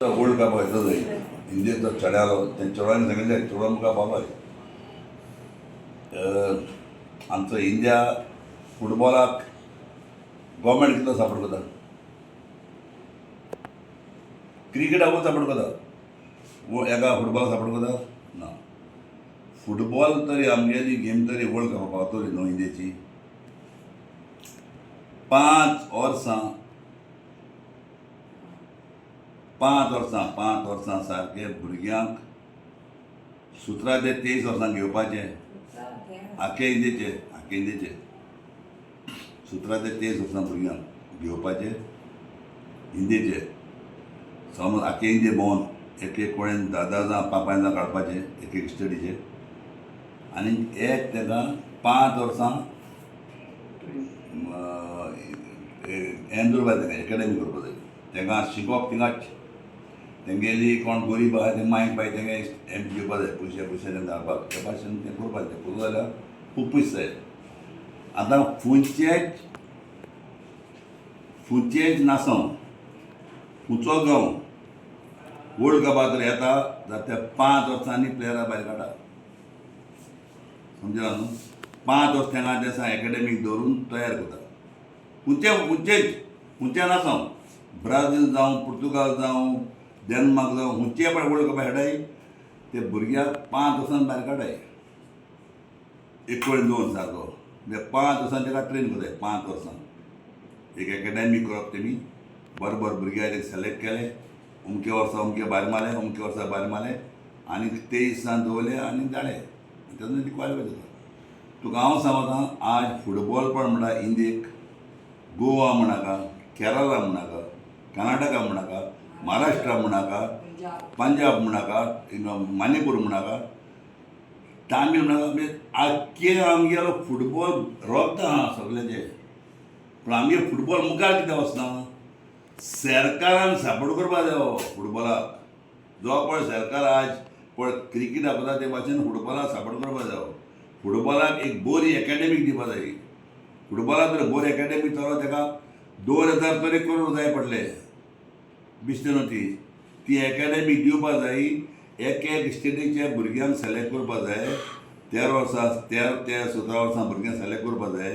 World cup व्हायचं जाईल इंडियेचो चेड्यालो ते चेडवांनी सांगितलें चेडवा मुखार पावय आमचो इंडिया फुटबॉलाक गव्हर्मेंट कितलो सपोर्ट करता क्रिकेटाकूच सपोर्ट करता एका फुटबॉलाक सपोर्ट करता ना फुटबॉल तरी आमगेली गेम तरी वर्ल्ड कपाक पावतली न्हू इंडियेची 5 वर्सां सारके भुरग्यांक 17 ते 23 वर्सां घेवपाचें आख्या इंडियेचे 17 ते 23 वर्सां भुरग्यांक घेवपाचें इंडियेचे समज आख्या इंडिये भोंवन एक कोणें 10 जावं 5 जावं काडपाचें एक स्टडीचे आनी एक ताका 5 वर्सां हें दवरपा जाय एकेडमी करपा जाय तांकां शिकोवप थिंगाच तेंगेली कोण गरीब आहा ते मायक बाय तेंगे घेवपा जाय पयशे तें धाडपाक ते भाशेन तें करपा जाय करूं जाल्यार खूब पयस जाय आतां खंयचेच नासों खंयचो गांव वर्ल्ड कपा तर येता जाल्यार ते 5 वर्सांनी प्लेयरां भायर काडटा समजला न्हू 5 वर्स तेंगा ते एकेडमीक दवरून तयार करता खंयचे नासों ब्राजील जावं पुर्तुगाल जावं डेन्मार्क जावं खंयचे पण वर्ल्ड कप खेळटाय ते भुरग्याक 5 वर्सांनी भायर काडटाय एक कडेन दवरून सारको म्हणजे 5 वर्सांनी ताका ट्रेन करताय 5 वर्सां एक एकेडमी करप तेमी बरोबर भुरग्याक सिलेक्ट केले अमके वर्सा अमके भायर मारले अमके वर्सा भायर मारले आनी 23 दिसांनी दवरले आनी जाले तेन्ना ती क्वालिफाय जाता तुका हांव सांगता आज फुटबॉल पण म्हणटा इंडियेक गोवा म्हणाका केरळा म्हणाका कर्नाटका म्हणाका महाराष्ट्रा म्हणाका पंजाब म्हणाका मणिपूर म्हणाका तामीळ म्हणाका म्हणजे आख्खे आमगेलो फुटबॉल रोखता हा सगळ्याचे पूण आमगे फुटबॉल मुखार कित्याक वचना सरकारान सपोर्ट करपा जायो फुटबॉलाक जो पळय सरकार आज पळय क्रिकेट आपयता ते भाशेन फुटबॉलाक सपोर्ट करपा जायो फुटबॉलाक एक बरी एकेडमीक दिवपा जाय फुटबॉलाक जर बरी एकेडमी चलो ताका 2000 तरी करोड जाय पडले बिश्ते न्हू ती एकेडमी दिवपा जाय एक स्टेटीच्या भुरग्यांक सिलेक्ट करपा जाय 13 वर्सां 17 वर्सां भुरग्यांक सिलेक्ट करपा जाय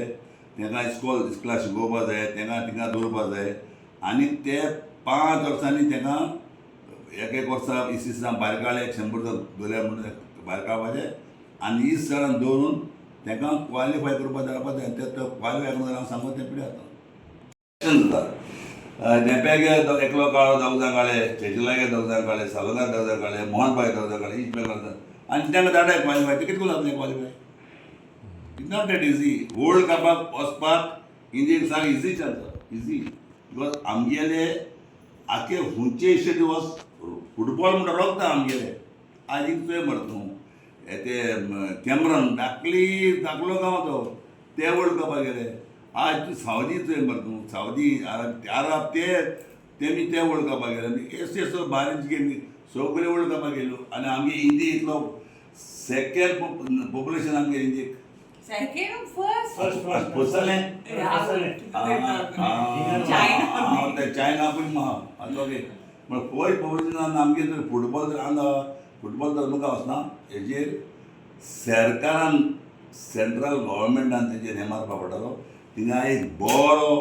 तांकां इस्कोला शिकोवपा जाय तांकां थिंगा दवरपा जाय आनी ते 5 वर्सांनी तांकां एक वर्सा 20 दिसां भायर काडले 100 दवरल्या म्हणून भायर काडपाचें आनी 20 जाणां दवरून तांकां क्वालिफाय करपा धाडपा जाय ते क्वालिफाय करून हांव सांगता तें पिड्या जाता नेप्यागे एकलो काळो 10 जाण काडले चेचलागे 10 जाण काडले सालोनाक 10 जाण काडले मोहन बाय 10 जाण काडले इच काडले आनी तांकां धाडले क्वालिफाय ते कितको जातलें qualify it's not that easy world कपाक वचपाक इंडियेक साम इजी चलता इजी बिकॉज आमगेले आख्खे खंयचे स्टेटी वच फुटबॉल म्हणटा रोखता आमगेले आज एक तुवें मरे तूं ते कॅमरान धाकलो गांव तो ते वर्ल्ड कपाक गेले आज तूं सावदी तुवें मरे तूं सावदी अरब तेमी ते वर्ल्ड कपाक गेले एसो भारीच गेमी सगळे वर्ल्ड कपाक गेल्यो आनी आमगे इंडिया इतलो सेकंड पॉप्युलेशन आमगे इंडियेक चायना पण ओके म्हण फर्स्ट पॉप्युलेशन आमगे जर फुटबॉल जर आंदा फुटबॉल जर मुखार वचना हेजेर सरकारान सेंट्रल गव्हर्मेंटान तेजेर हें मारपा पडटलो थिंगा एक बरो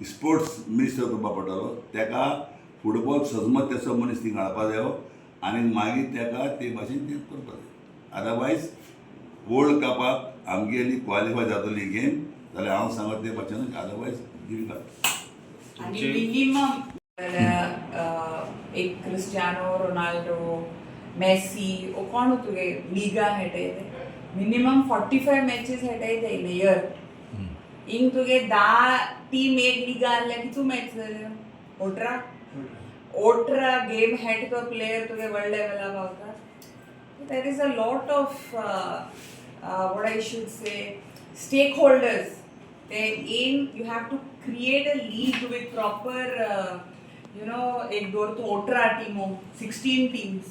स्पोर्ट्स मिनिस्टर करपा पडटलो ताका फुटबॉल सजमत तेसो मनीस थिंगा हाडपा जायो आनी मागीर ताका ते भाशेन तें करपा जाय अदरवायज वर्ल्ड कपाक आमगेली क्वालिफाय जातली गेम जाल्यार हांव सांगता ते भाशेनूच अदरवायज डिफिकल्ट आणि मिनिमम एक क्रिस्टियानो रोनाल्डो मेसी ओ कोण तुगे लिगा खेळटाय मिनिमम 45 मॅचेस खेळटाय इन अ इयर इंग तुगे 10 टीम एक लिगा आसल्या कितू मॅच जाल्यो 18 गेम हेड तो प्लेयर तुगे वर्ल्ड लेवला पावता there is a lot of what I should say stakeholders they aim you have to create a league with proper एक door to 18 टीमो 16 teams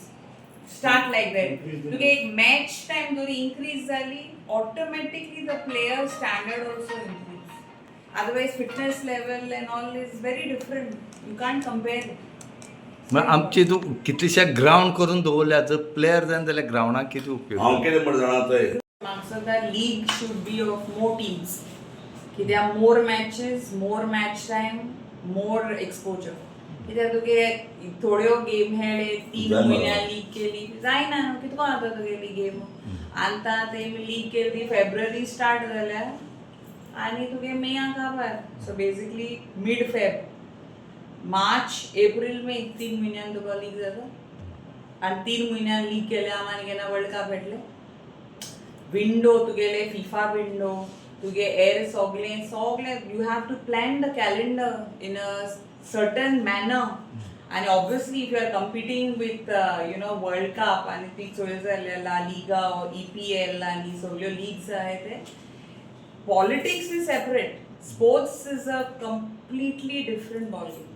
start like that तुगे एक match time जरी increase जाली automatically the player standard also increase otherwise fitness level and all is very different you can't compare it आमची तूं कितलेशे ground करून दवरल्या जर प्लेयर जाय जाल्यार ग्रावंडाक कितें उपयोग हांव कितें म्हणटा जाणा थंय म्हाका दिसता league should be of more teams कित्याक मोर मॅचीस मोर मॅच टायम मोर एक्सपोजर कित्याक तुगे थोड्यो गेम खेळ्ळे 3 जायना. म्हयन्यां लीग केली जायना न्हू कितको जाता तुगेली गेम आतां ते लीग केली फेब्रुवारी स्टार्ट जाल्यार आनी तुगे मेयाक काबार so basically mid Feb March April May 3 म्हयन्यान तुका लीग जाता आनी 3 म्हयन्यान लीग केल्या आनी केन्ना वर्ल्ड कप येतले विंडो तुगेले फिफा विंडो तुगे एअर सगळे you have to plan the calendar in a certain manner आनी obviously if you are competing with world cup आनी ती चोय जाल्यार ला लिगा EPL आनी सगळ्यो लीग्स आहाय ते politics is separate sports is a completely different ball game